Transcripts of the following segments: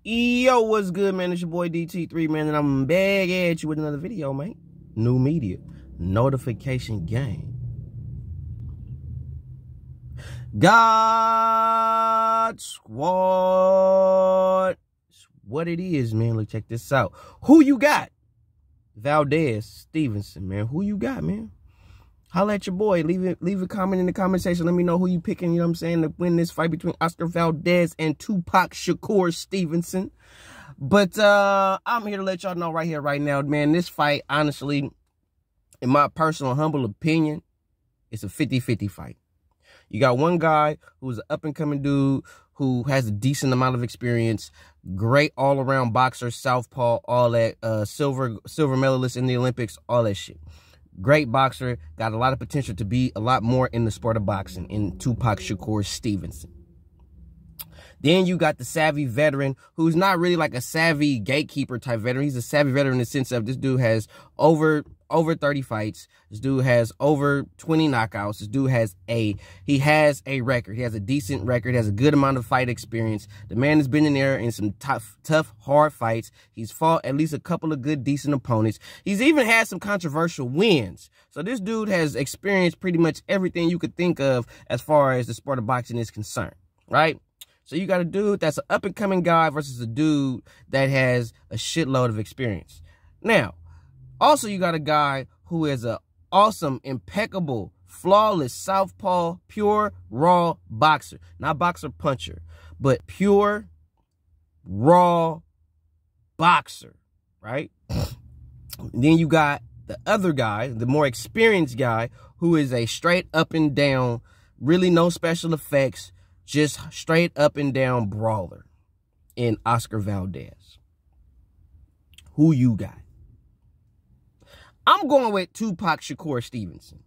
Yo, what's good, man? It's your boy DT3, man, and I'm back at you with another video, man. New media, notification gang. God Squad. It's what it is, man. Look, check this out. Who you got? Valdez, Stevenson, man. Who you got, man? Holla at your boy. Leave a comment in the comment section. Let me know who you picking, you know what I'm saying, to win this fight between Oscar Valdez and Tupac Shakur Stevenson. But I'm here to let y'all know right here, right now, man, this fight, honestly, in my personal humble opinion, it's a 50-50 fight. You got one guy who's an up-and-coming dude who has a decent amount of experience, great all-around boxer, southpaw, all that, silver medalist in the Olympics, all that shit. Great boxer, got a lot of potential to be a lot more in the sport of boxing in Tupac Shakur Stevenson. Then you got the savvy veteran who's not really like a savvy gatekeeper type veteran. He's a savvy veteran in the sense of this dude has over 30 fights. This dude has over 20 knockouts. This dude has a record. He has a decent record. He has a good amount of fight experience. The man has been in there in some tough, hard fights. He's fought at least a couple of good, decent opponents. He's even had some controversial wins. So this dude has experienced pretty much everything you could think of as far as the sport of boxing is concerned, right? So you got a dude that's an up-and-coming guy versus a dude that has a shitload of experience. Now, also you got a guy who is an awesome, impeccable, flawless, southpaw, pure, raw boxer. Not boxer-puncher, but pure, raw boxer, right? Then you got the other guy, the more experienced guy, who is a straight up-and-down, really no special effects, just straight up and down brawler in Oscar Valdez. Who you got? I'm going with Tupac Shakur Stevenson.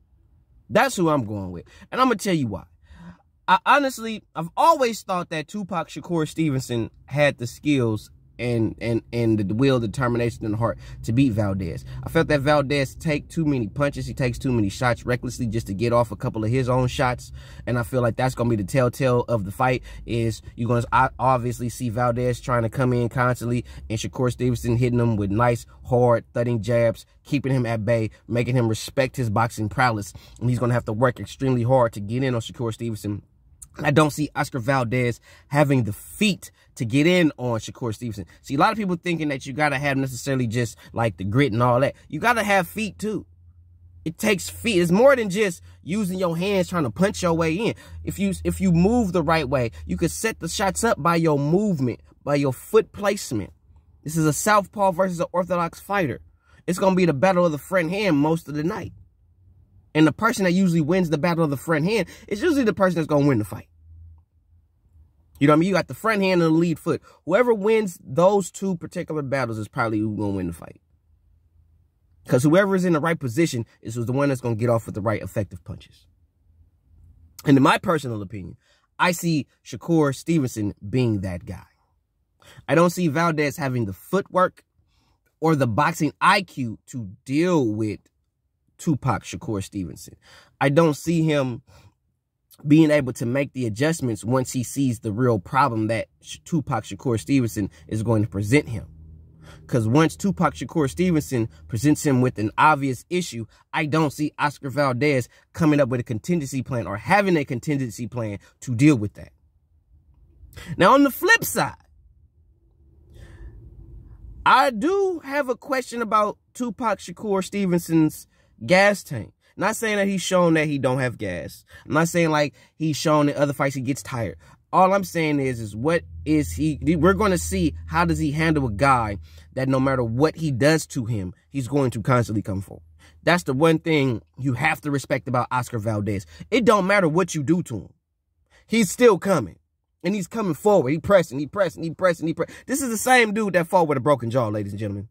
That's who I'm going with. And I'm going to tell you why. I've always thought that Tupac Shakur Stevenson had the skills and the will, determination, and the heart to beat Valdez. I felt that Valdez take too many punches. He takes too many shots recklessly just to get off a couple of his own shots. And I feel like that's going to be the telltale of the fight is you're going to obviously see Valdez trying to come in constantly and Shakur Stevenson hitting him with nice, hard, thudding jabs, keeping him at bay, making him respect his boxing prowess. And he's going to have to work extremely hard to get in on Shakur Stevenson. I don't see Oscar Valdez having the feet to get in on Shakur Stevenson. See, a lot of people thinking that you got to have necessarily just like the grit and all that. You got to have feet too. It takes feet. It's more than just using your hands trying to punch your way in. If you move the right way, you can set the shots up by your movement, by your foot placement. This is a southpaw versus an orthodox fighter. It's going to be the battle of the front hand most of the night. And the person that usually wins the battle of the front hand is usually the person that's going to win the fight. You know what I mean? You got the front hand and the lead foot. Whoever wins those two particular battles is probably who's going to win the fight. Because whoever is in the right position is the one that's going to get off with the right effective punches. And in my personal opinion, I see Shakur Stevenson being that guy. I don't see Valdez having the footwork or the boxing IQ to deal with Tupac Shakur Stevenson. I don't see him being able to make the adjustments once he sees the real problem that Tupac Shakur Stevenson is going to present him. Because once Tupac Shakur Stevenson presents him with an obvious issue, I don't see Oscar Valdez coming up with a contingency plan or having a contingency plan to deal with that. Now, on the flip side, I do have a question about Tupac Shakur Stevenson's gas tank. Not saying that he's shown that he don't have gas. I'm not saying like he's shown in other fights he gets tired. All I'm saying is what is he, we're going to see how does he handle a guy that no matter what he does to him, he's going to constantly come forward. That's the one thing you have to respect about Oscar Valdez. It don't matter what you do to him. He's still coming. And he's coming forward. He pressing, he pressing, he pressing, he pressing. This is the same dude that fought with a broken jaw, ladies and gentlemen.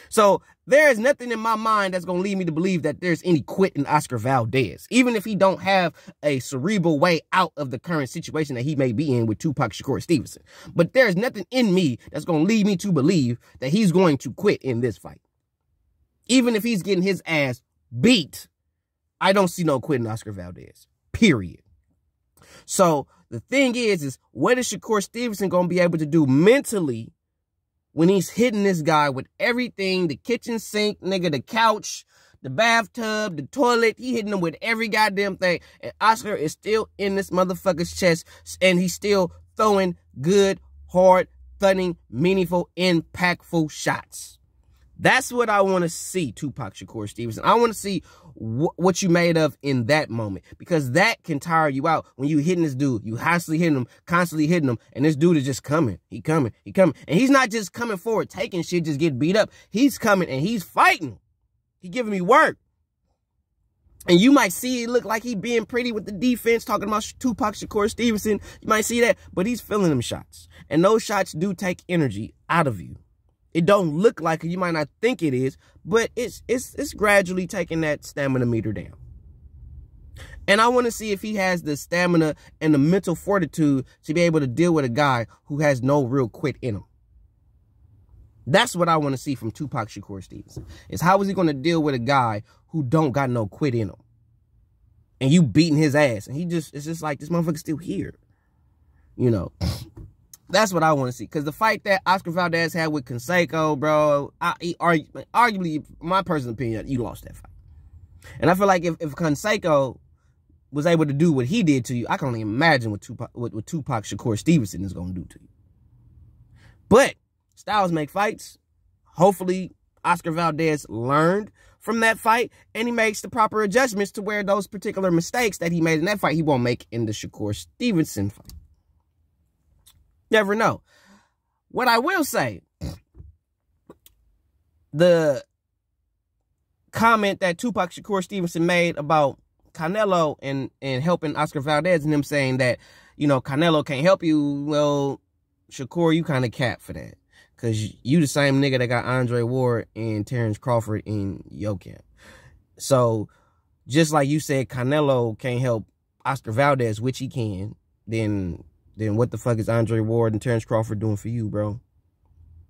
So there is nothing in my mind that's going to lead me to believe that there's any quit in Oscar Valdez, even if he don't have a cerebral way out of the current situation that he may be in with Tupac Shakur Stevenson. But there's nothing in me that's going to lead me to believe that he's going to quit in this fight. Even if he's getting his ass beat, I don't see no quitting Oscar Valdez, period. So the thing is what is Shakur Stevenson going to be able to do mentally when he's hitting this guy with everything, the kitchen sink, nigga, the couch, the bathtub, the toilet. He hitting him with every goddamn thing. And Oscar is still in this motherfucker's chest, and he's still throwing good, hard, thudding, meaningful, impactful shots. That's what I want to see, Tupac Shakur Stevenson. I want to see what you made of in that moment, because that can tire you out when you hitting this dude. You constantly hitting him, and this dude is just coming. He coming. And he's not just coming forward, taking shit, just get beat up. He's coming, and he's fighting. He giving me work. And you might see it look like he being pretty with the defense, talking about Tupac Shakur Stevenson. You might see that, but he's feeling them shots. And those shots do take energy out of you. It don't look like it. You might not think it is, but it's gradually taking that stamina meter down. And I want to see if he has the stamina and the mental fortitude to be able to deal with a guy who has no real quit in him. That's what I want to see from Tupac Shakur Stevenson. Is how is he going to deal with a guy who don't got no quit in him? And you beating his ass. And it's just like, this motherfucker's still here. You know. That's what I want to see. Because the fight that Oscar Valdez had with Canseco, bro, arguably, my personal opinion, you lost that fight. And I feel like if Canseco was able to do what he did to you, I can only imagine what Tupac Shakur Stevenson is going to do to you. But styles make fights. Hopefully, Oscar Valdez learned from that fight, and he makes the proper adjustments to where those particular mistakes that he made in that fight, he won't make in the Shakur Stevenson fight. Never know. What I will say, the comment that Tupac Shakur Stevenson made about Canelo and helping Oscar Valdez and him saying that, you know, Canelo can't help you. Well, Shakur, you kind of cap for that. Because you the same nigga that got Andre Ward and Terrence Crawford in your camp. So, just like you said, Canelo can't help Oscar Valdez, which he can, then what the fuck is Andre Ward and Terrence Crawford doing for you, bro?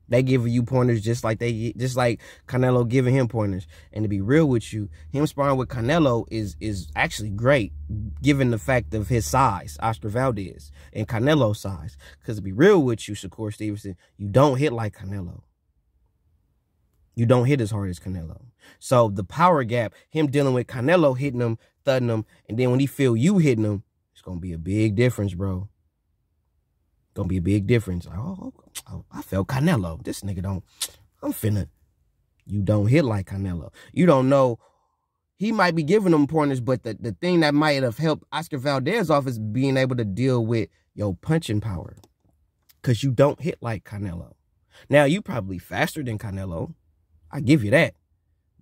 They giving you pointers just like Canelo giving him pointers. And to be real with you, him sparring with Canelo is actually great, given the fact of his size, Oscar Valdez, and Canelo's size. Because to be real with you, Shakur Stevenson, you don't hit like Canelo. You don't hit as hard as Canelo. So the power gap, him dealing with Canelo hitting him, thudding him, and then when he feel you hitting him, it's going to be a big difference, bro. Gonna be a big difference. Oh, I felt Canelo. This nigga you don't hit like Canelo. You don't know. He might be giving them pointers, but the thing that might have helped Oscar Valdez off is being able to deal with your punching power. Because you don't hit like Canelo. Now, you probably faster than Canelo. I give you that.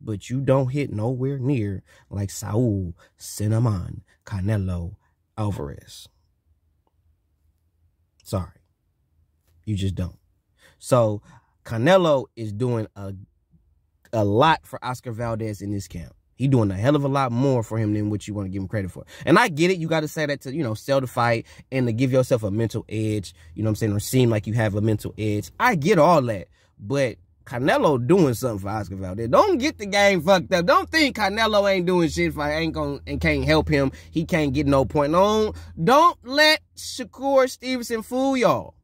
But you don't hit nowhere near like Saul Cinnamon Canelo Alvarez. Sorry. You just don't. So, Canelo is doing a lot for Oscar Valdez in this camp. He doing a hell of a lot more for him than what you want to give him credit for. And I get it. You got to say that to, you know, sell the fight and to give yourself a mental edge. You know what I'm saying? Or seem like you have a mental edge. I get all that. But Canelo doing something for Oscar Valdez. Don't get the game fucked up. Don't think Canelo ain't doing shit for and can't help him. He can't get no point. No, don't let Shakur Stevenson fool y'all.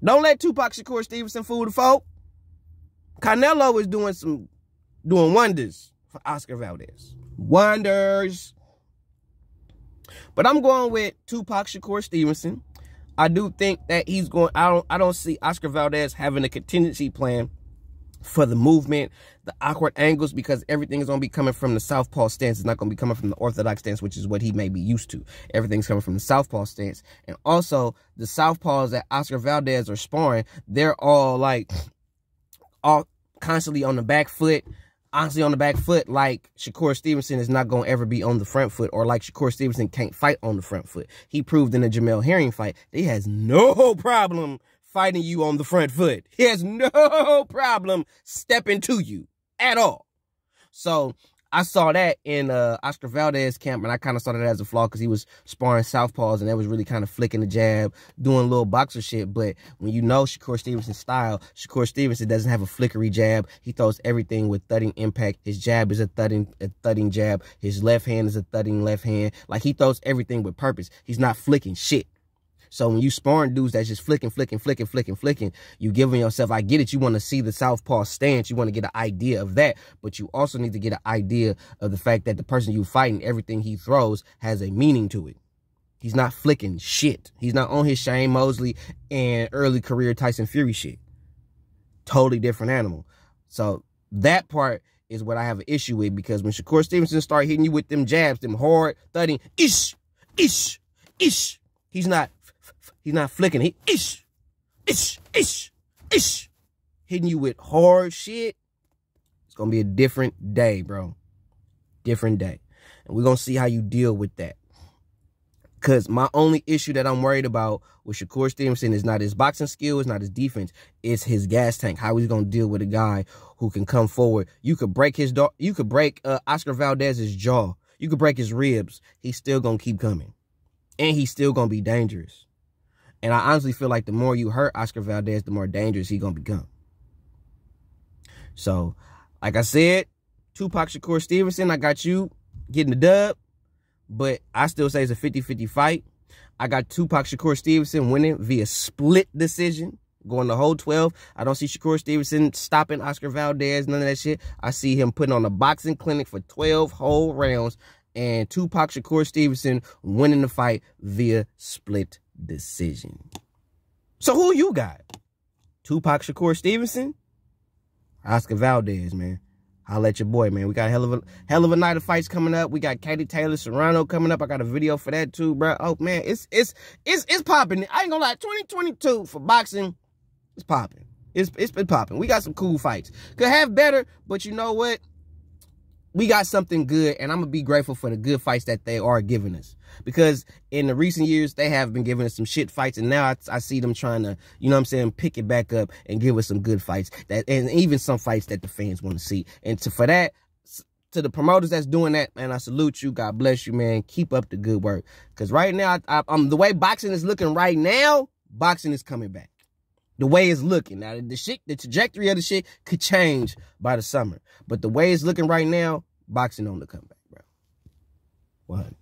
Don't let Tupac Shakur Stevenson fool the folk. Canelo is doing wonders for Oscar Valdez. Wonders. But I'm going with Tupac Shakur Stevenson. I do think that he's going, I don't see Oscar Valdez having a contingency plan for the movement, the awkward angles, because everything is going to be coming from the southpaw stance. It's not going to be coming from the orthodox stance, which is what he may be used to. Everything's coming from the southpaw stance. And also, the southpaws that Oscar Valdez are sparring, they're all constantly on the back foot. Honestly, on the back foot, like Shakur Stevenson is not going to ever be on the front foot, or like Shakur Stevenson can't fight on the front foot. He proved in the Jamel Herring fight that he has no problem fighting you on the front foot. He has no problem stepping to you at all. So I saw that in Oscar Valdez camp, and I kind of saw that as a flaw because he was sparring southpaws, and that was really kind of flicking the jab, doing little boxer shit. But when you know Shakur Stevenson's style, Shakur Stevenson doesn't have a flickery jab. He throws everything with thudding impact. His jab is a thudding jab. His left hand is a thudding left hand. Like, he throws everything with purpose. He's not flicking shit. So when you sparring dudes that's just flicking, you giving yourself, I get it, you want to see the southpaw stance, you want to get an idea of that, but you also need to get an idea of the fact that the person you fighting, everything he throws has a meaning to it. He's not flicking shit. He's not on his Shane Mosley and early career Tyson Fury shit. Totally different animal. So that part is what I have an issue with, because when Shakur Stevenson start hitting you with them jabs, them hard, thudding, ish, he's not flicking. He hitting you with hard shit. It's gonna be a different day, bro. Different day. And we're gonna see how you deal with that. Because my only issue that I'm worried about with Shakur Stevenson is not his boxing skill, it's not his defense, it's his gas tank. How he's gonna deal with a guy who can come forward. You could break Oscar Valdez's jaw. You could break his ribs. He's still gonna keep coming. And he's still gonna be dangerous. And I honestly feel like the more you hurt Oscar Valdez, the more dangerous he's going to become. So, like I said, Tupac Shakur Stevenson, I got you getting the dub. But I still say it's a 50-50 fight. I got Tupac Shakur Stevenson winning via split decision, going the whole 12. I don't see Shakur Stevenson stopping Oscar Valdez, none of that shit. I see him putting on a boxing clinic for 12 whole rounds. And Tupac Shakur Stevenson winning the fight via split decision. So who you got? Tupac Shakur Stevenson? Oscar Valdez, man. Holla at your boy, man. We got a hell of a night of fights coming up. We got Katie Taylor Serrano coming up. I got a video for that too, bro. Oh man, it's popping. I ain't gonna lie, 2022 for boxing, it's popping. It's been popping. We got some cool fights. Could have better, but you know what? We got something good, and I'm going to be grateful for the good fights that they are giving us. Because in the recent years, they have been giving us some shit fights, and now I see them trying to, you know what I'm saying, pick it back up and give us some good fights, and even some fights that the fans want to see. And for that, to the promoters that's doing that, man, I salute you. God bless you, man. Keep up the good work. Because right now, the way boxing is looking right now, boxing is coming back. The way it's looking. Now, the trajectory of the shit could change by the summer. But the way it's looking right now, boxing on the comeback, bro. 100.